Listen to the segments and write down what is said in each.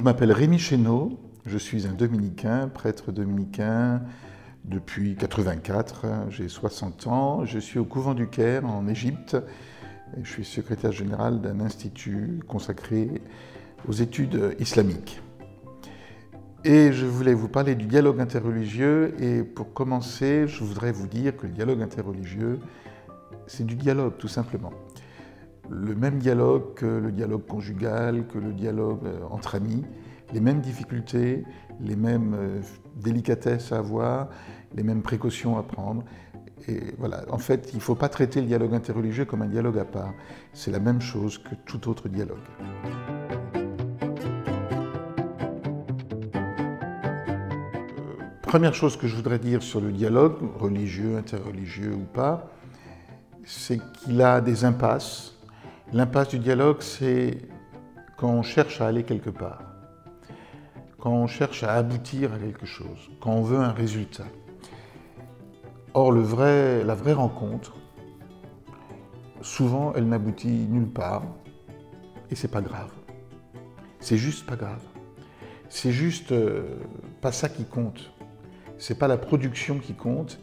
je m'appelle Rémi Chénaud, je suis un dominicain, prêtre dominicain depuis 84, j'ai 60 ans, je suis au couvent du Caire en Égypte et je suis secrétaire général d'un institut consacré aux études islamiques. Et je voulais vous parler du dialogue interreligieux et pour commencer, je voudrais vous dire que le dialogue interreligieux, c'est du dialogue tout simplement. Le même dialogue que le dialogue conjugal, que le dialogue entre amis, les mêmes difficultés, les mêmes délicatesses à avoir, les mêmes précautions à prendre. Et voilà, en fait, il ne faut pas traiter le dialogue interreligieux comme un dialogue à part. C'est la même chose que tout autre dialogue. Première chose que je voudrais dire sur le dialogue, religieux, interreligieux ou pas, c'est qu'il a des impasses. L'impasse du dialogue, c'est quand on cherche à aller quelque part, quand on cherche à aboutir à quelque chose, quand on veut un résultat. Or, la vraie rencontre, souvent, elle n'aboutit nulle part, et c'est pas grave. C'est juste pas grave. C'est juste pas ça qui compte. C'est pas la production qui compte.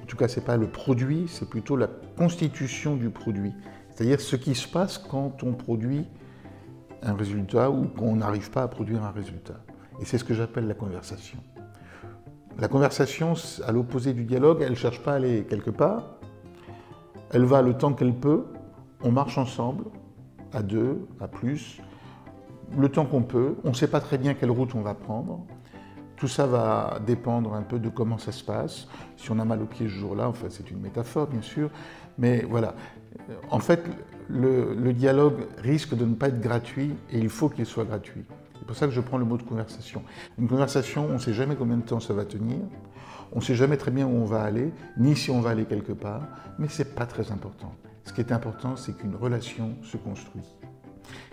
En tout cas, c'est pas le produit, c'est plutôt la constitution du produit. C'est-à-dire ce qui se passe quand on produit un résultat ou qu'on n'arrive pas à produire un résultat. Et c'est ce que j'appelle la conversation. La conversation, à l'opposé du dialogue, elle ne cherche pas à aller quelque part. Elle va le temps qu'elle peut. On marche ensemble, à deux, à plus, le temps qu'on peut. On ne sait pas très bien quelle route on va prendre. Tout ça va dépendre un peu de comment ça se passe. Si on a mal aux pieds ce jour-là, enfin c'est une métaphore bien sûr, mais voilà. En fait, le dialogue risque de ne pas être gratuit et il faut qu'il soit gratuit. C'est pour ça que je prends le mot de conversation. Une conversation, on ne sait jamais combien de temps ça va tenir, on ne sait jamais très bien où on va aller, ni si on va aller quelque part, mais ce n'est pas très important. Ce qui est important, c'est qu'une relation se construit.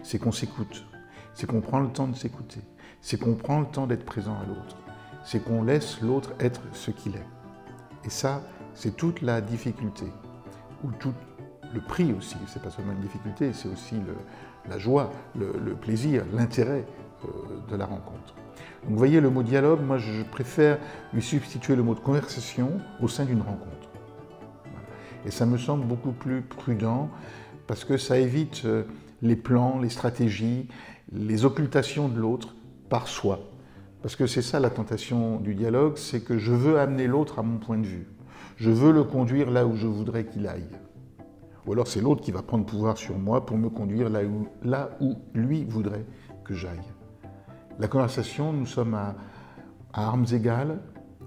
C'est qu'on s'écoute, c'est qu'on prend le temps de s'écouter, c'est qu'on prend le temps d'être présent à l'autre, c'est qu'on laisse l'autre être ce qu'il est. Et ça, c'est toute la difficulté, ou tout le prix aussi. C'est pas seulement une difficulté, c'est aussi la joie, le plaisir, l'intérêt de la rencontre. Donc vous voyez, le mot dialogue, moi je préfère lui substituer le mot de conversation au sein d'une rencontre. Voilà. Et ça me semble beaucoup plus prudent parce que ça évite les plans, les stratégies, les occultations de l'autre par soi. Parce que c'est ça la tentation du dialogue, c'est que je veux amener l'autre à mon point de vue. Je veux le conduire là où je voudrais qu'il aille. Ou alors c'est l'autre qui va prendre pouvoir sur moi pour me conduire là où lui voudrait que j'aille. La conversation, nous sommes à armes égales.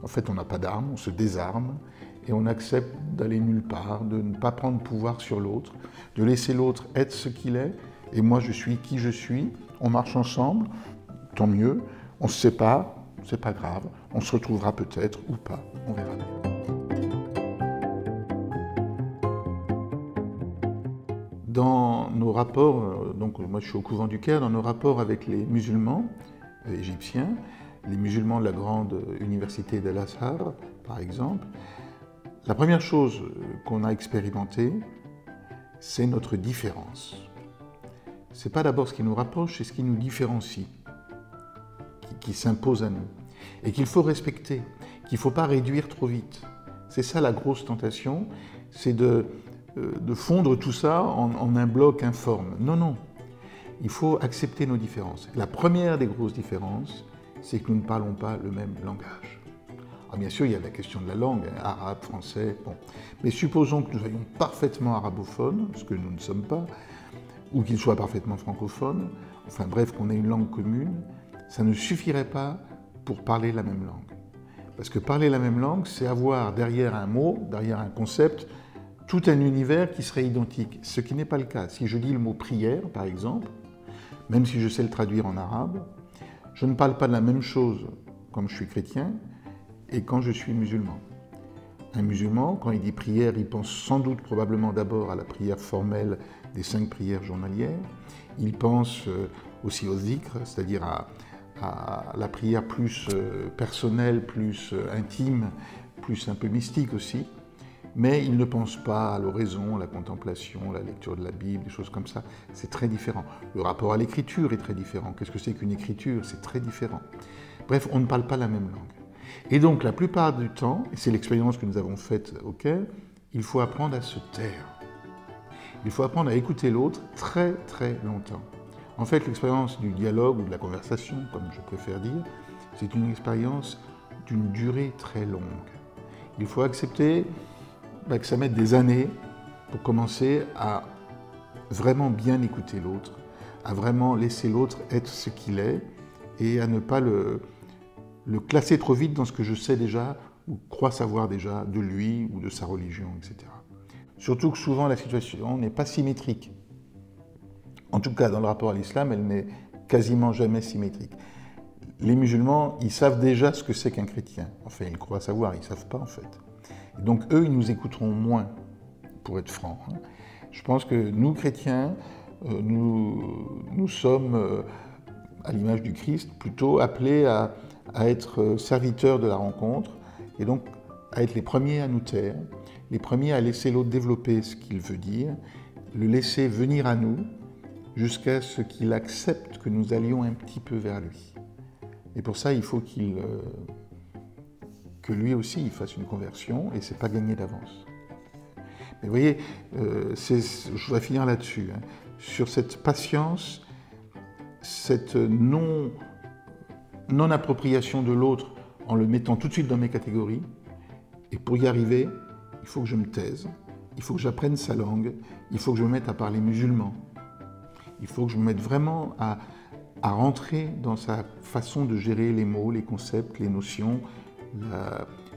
En fait, on n'a pas d'armes, on se désarme et on accepte d'aller nulle part, de ne pas prendre pouvoir sur l'autre, de laisser l'autre être ce qu'il est et moi je suis qui je suis. On marche ensemble, tant mieux. On se sépare, c'est pas grave. On se retrouvera peut-être ou pas, on verra bien. Dans nos rapports, donc moi je suis au couvent du Caire, dans nos rapports avec les musulmans égyptiens, les musulmans de la grande université d'Al-Azhar, par exemple, la première chose qu'on a expérimentée, c'est notre différence. C'est pas d'abord ce qui nous rapproche, c'est ce qui nous différencie, qui s'impose à nous, et qu'il faut respecter, qu'il ne faut pas réduire trop vite. C'est ça la grosse tentation, c'est de fondre tout ça en un bloc informe. Non, non, il faut accepter nos différences. La première des grosses différences, c'est que nous ne parlons pas le même langage. Alors bien sûr, il y a la question de la langue, arabe, français, bon. Mais supposons que nous soyons parfaitement arabophones, ce que nous ne sommes pas, ou qu'il soit parfaitement francophone, enfin bref, qu'on ait une langue commune, ça ne suffirait pas pour parler la même langue. Parce que parler la même langue, c'est avoir derrière un mot, derrière un concept, tout un univers qui serait identique, ce qui n'est pas le cas. Si je dis le mot prière, par exemple, même si je sais le traduire en arabe, je ne parle pas de la même chose quand je suis chrétien et quand je suis musulman. Un musulman, quand il dit prière, il pense sans doute probablement d'abord à la prière formelle des 5 prières journalières. Il pense aussi au zikr, c'est-à-dire à la prière plus personnelle, plus intime, plus un peu mystique aussi. mais ils ne pensent pas à l'oraison, la contemplation, la lecture de la Bible, des choses comme ça. C'est très différent. Le rapport à l'écriture est très différent. Qu'est-ce que c'est qu'une écriture? C'est très différent. Bref, on ne parle pas la même langue. Et donc, la plupart du temps, et c'est l'expérience que nous avons faite au Caire, il faut apprendre à se taire. Il faut apprendre à écouter l'autre très très longtemps. En fait, l'expérience du dialogue ou de la conversation, comme je préfère dire, c'est une expérience d'une durée très longue. Il faut accepter que ça mette des années pour commencer à vraiment bien écouter l'autre, à vraiment laisser l'autre être ce qu'il est et à ne pas le classer trop vite dans ce que je sais déjà ou crois savoir déjà de lui ou de sa religion, etc. Surtout que souvent la situation n'est pas symétrique. En tout cas, dans le rapport à l'islam, elle n'est quasiment jamais symétrique. Les musulmans, ils savent déjà ce que c'est qu'un chrétien. Enfin, ils croient savoir, ils ne savent pas en fait. Et donc eux, ils nous écouteront moins, pour être franc. Je pense que nous, chrétiens, nous sommes, à l'image du Christ, plutôt appelés à être serviteurs de la rencontre et donc à être les premiers à nous taire, les premiers à laisser l'autre développer ce qu'il veut dire, le laisser venir à nous jusqu'à ce qu'il accepte que nous allions un petit peu vers lui. Et pour ça, il faut que lui aussi il fasse une conversion et c'est pas gagné d'avance. Mais vous voyez, je voudrais finir là-dessus, sur cette patience, cette non-appropriation de l'autre en le mettant tout de suite dans mes catégories. Et pour y arriver, il faut que je me taise, il faut que j'apprenne sa langue, il faut que je me mette à parler musulman. Il faut que je me mette vraiment à rentrer dans sa façon de gérer les mots, les concepts, les notions,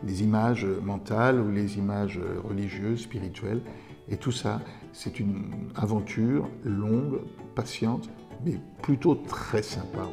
les images mentales ou les images religieuses, spirituelles. Et tout ça, c'est une aventure longue, patiente, mais plutôt très sympa.